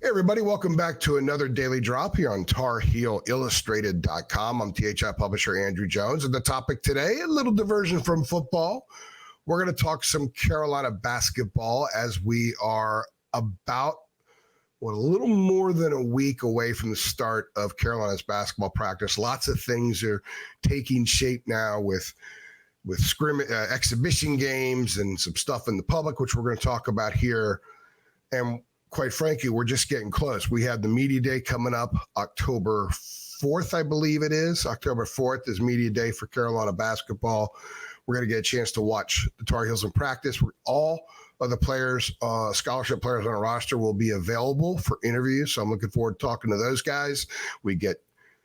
Hey, everybody, welcome back to another Daily Drop here on TarHeelIllustrated.com. I'm THI publisher Andrew Jones, and the topic today, a little diversion from football. We're going to talk some Carolina basketball as we are about a little more than a week away from the start of Carolina's basketball practice. Lots of things are taking shape now with exhibition games and some stuff in the public, which we're going to talk about here. And quite frankly, we're just getting close. We have the Media Day coming up October 4th, I believe it is. October 4th is Media Day for Carolina basketball. We're going to get a chance to watch the Tar Heels in practice. All of the players, scholarship players on our roster will be available for interviews. So I'm looking forward to talking to those guys. We get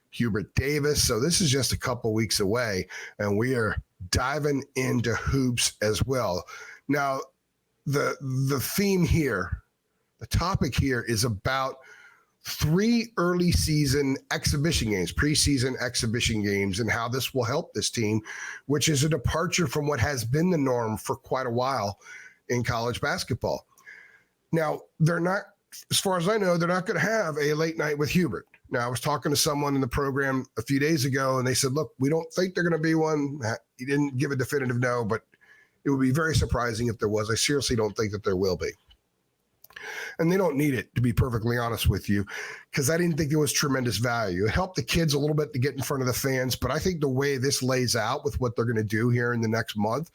Hubert Davis. So this is just a couple weeks away, and we are diving into hoops as well. Now, the theme here, the topic here is about 3 early season exhibition games, preseason exhibition games, and how this will help this team, which is a departure from what has been the norm for quite a while in college basketball. Now, they're not, as far as I know, they're not going to have a late night with Hubert. Now, I was talking to someone in the program a few days ago, and they said, look, we don't think they're going to be one. He didn't give a definitive no, but it would be very surprising if there was. I seriously don't think that there will be. And they don't need it, to be perfectly honest with you, because I didn't think there was tremendous value. It helped the kids a little bit to get in front of the fans, but I think the way this lays out with what they're going to do here in the next month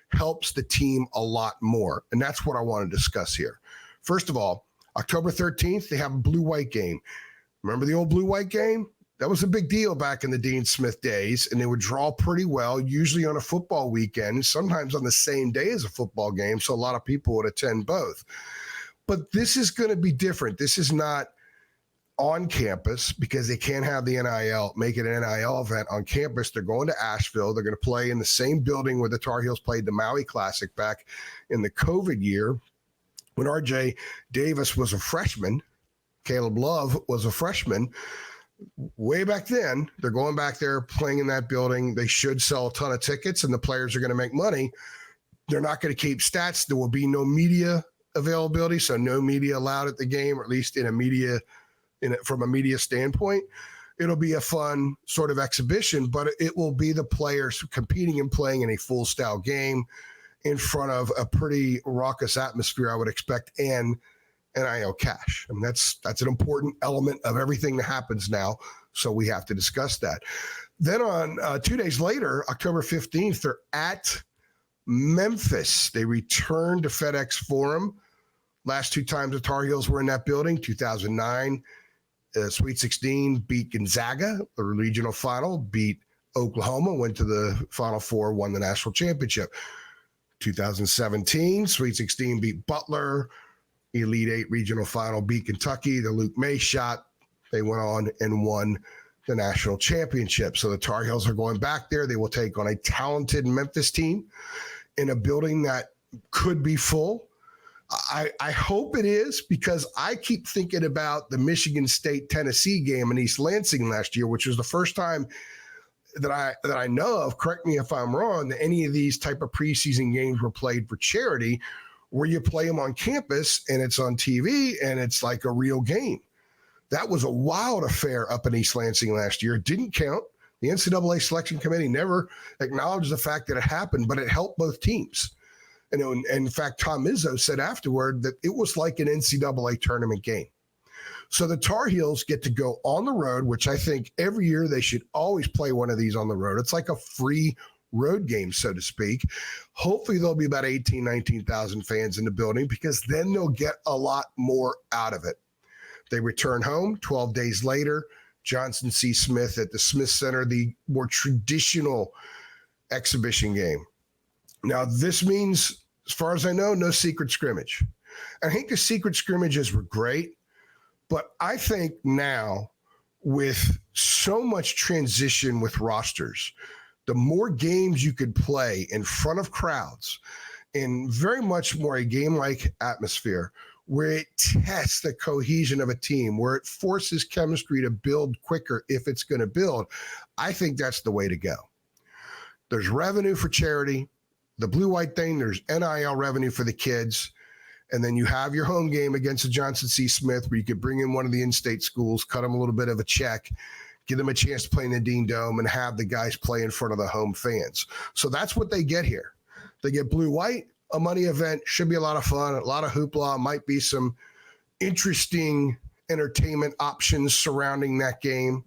helps the team a lot more. And that's what I want to discuss here. First of all, October 13th, they have a blue-white game. Remember the old blue-white game? That was a big deal back in the Dean Smith days, and they would draw pretty well, usually on a football weekend, sometimes on the same day as a football game, so a lot of people would attend both. But this is going to be different. This is not on campus because they can't have the NIL, make it an NIL event on campus. They're going to Asheville. They're going to play in the same building where the Tar Heels played the Maui Classic back in the COVID year when RJ Davis was a freshman. Caleb Love was a freshman. Way back then, they're going back there playing in that building. They should sell a ton of tickets, and the players are going to make money. They're not going to keep stats. There will be no media availability, so no media allowed at the game, or at least from a media standpoint. It'll be a fun sort of exhibition, but it will be the players competing and playing in a full-style game in front of a pretty raucous atmosphere, I would expect, and NIL cash. I mean, that's an important element of everything that happens now, so we have to discuss that. Then on 2 days later, October 15th, they're at Memphis. They return to FedEx Forum. Last 2 times the Tar Heels were in that building, 2009, Sweet 16, beat Gonzaga, the regional final, beat Oklahoma, went to the Final Four, won the national championship. 2017, Sweet 16 beat Butler, Elite 8 regional final, beat Kentucky, the Luke May shot. They went on and won the national championship. So the Tar Heels are going back there. They will take on a talented Memphis team in a building that could be full. I hope it is, because I keep thinking about the Michigan State-Tennessee game in East Lansing last year, which was the first time that I know of, correct me if I'm wrong, that any of these type of preseason games were played for charity, where you play them on campus and it's on TV and it's like a real game. That was a wild affair up in East Lansing last year. It didn't count. The NCAA selection committee never acknowledged the fact that it happened, but it helped both teams. And in fact, Tom Izzo said afterward that it was like an NCAA tournament game. So the Tar Heels get to go on the road, which I think every year they should always play one of these on the road. It's like a free road game, so to speak. Hopefully there'll be about 18,000, 19,000 fans in the building, because then they'll get a lot more out of it. They return home 12 days later, Johnson C. Smith at the Smith Center, the more traditional exhibition game. Now, this means, as far as I know, no secret scrimmage. I think the secret scrimmages were great, but I think now, with so much transition with rosters, the more games you could play in front of crowds in very much more a game-like atmosphere, where it tests the cohesion of a team, where it forces chemistry to build quicker if it's going to build, I think that's the way to go. There's revenue for charity. The blue-white thing, there's NIL revenue for the kids. And then you have your home game against the Johnson C. Smith where you could bring in one of the in-state schools, cut them a little bit of a check, give them a chance to play in the Dean Dome, and have the guys play in front of the home fans. So that's what they get here. They get blue-white, a money event, should be a lot of fun, a lot of hoopla, might be some interesting entertainment options surrounding that game.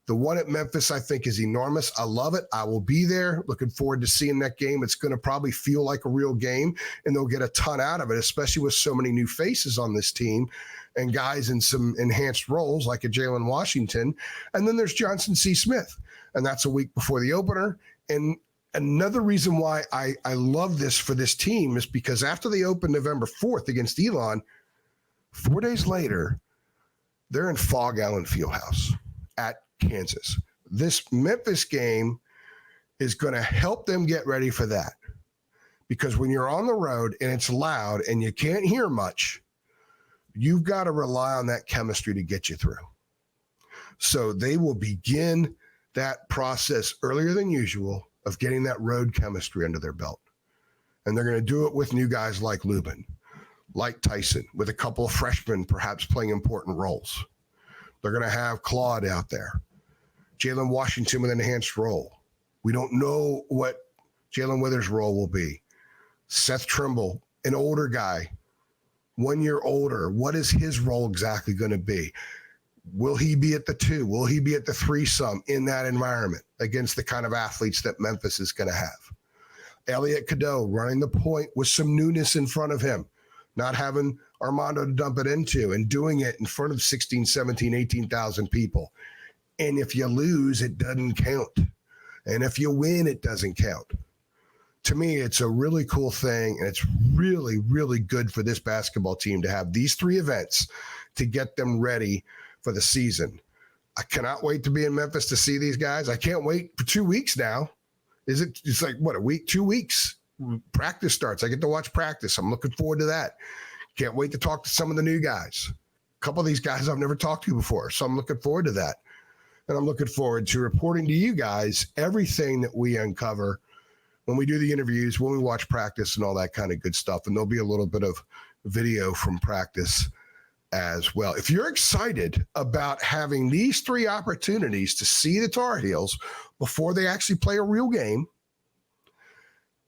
The one at Memphis, I think, is enormous. I love it. I will be there. Looking forward to seeing that game. It's going to probably feel like a real game, and they'll get a ton out of it, especially with so many new faces on this team and guys in some enhanced roles like a Jalen Washington. And then there's Johnson C. Smith, and that's a week before the opener. And another reason why I love this for this team is because after they open November 4th against Elon, 4 days later, they're in Fog Allen Fieldhouse at Kansas. This Memphis game is going to help them get ready for that, because when you're on the road and it's loud and you can't hear much, you've got to rely on that chemistry to get you through. So they will begin that process earlier than usual of getting that road chemistry under their belt. And they're going to do it with new guys like Lubin, like Tyson, with a couple of freshmen perhaps playing important roles. They're going to have Claude out there. Jalen Washington with an enhanced role. We don't know what Jalen Withers' role will be. Seth Trimble, an older guy, 1 year older. What is his role exactly going to be? Will he be at the 2? Will he be at the 3-some in that environment against the kind of athletes that Memphis is going to have? Elliot Cadeau running the point with some newness in front of him, not having Armando to dump it into and doing it in front of 16, 17, 18,000 people. And if you lose, it doesn't count. And if you win, it doesn't count. To me, it's a really cool thing, and it's really, really good for this basketball team to have these 3 events to get them ready for the season. I cannot wait to be in Memphis to see these guys. I can't wait for 2 weeks now. It's like, what, a week, 2 weeks? Practice starts. I get to watch practice. I'm looking forward to that. Can't wait to talk to some of the new guys. A couple of these guys I've never talked to before, so I'm looking forward to that. And I'm looking forward to reporting to you guys everything that we uncover when we do the interviews, when we watch practice and all that kind of good stuff. And there'll be a little bit of video from practice as well. If you're excited about having these 3 opportunities to see the Tar Heels before they actually play a real game,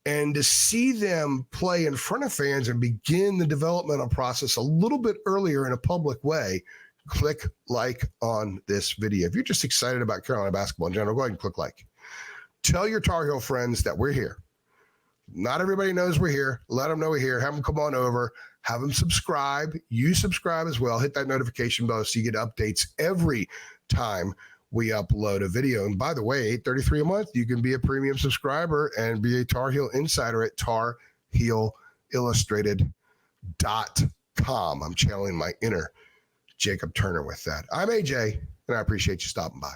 and to see them play in front of fans and begin the developmental process a little bit earlier in a public way, click like on this video. If you're just excited about Carolina basketball in general, go ahead and click like. Tell your Tar Heel friends that we're here. Not everybody knows we're here. Let them know we're here. Have them come on over. Have them subscribe. You subscribe as well. Hit that notification bell so you get updates every time we upload a video. And by the way, $8.33 a month, you can be a premium subscriber and be a Tar Heel insider at TarHeelIllustrated.com. I'm channeling my inner Jacob Turner with that. I'm AJ, and I appreciate you stopping by.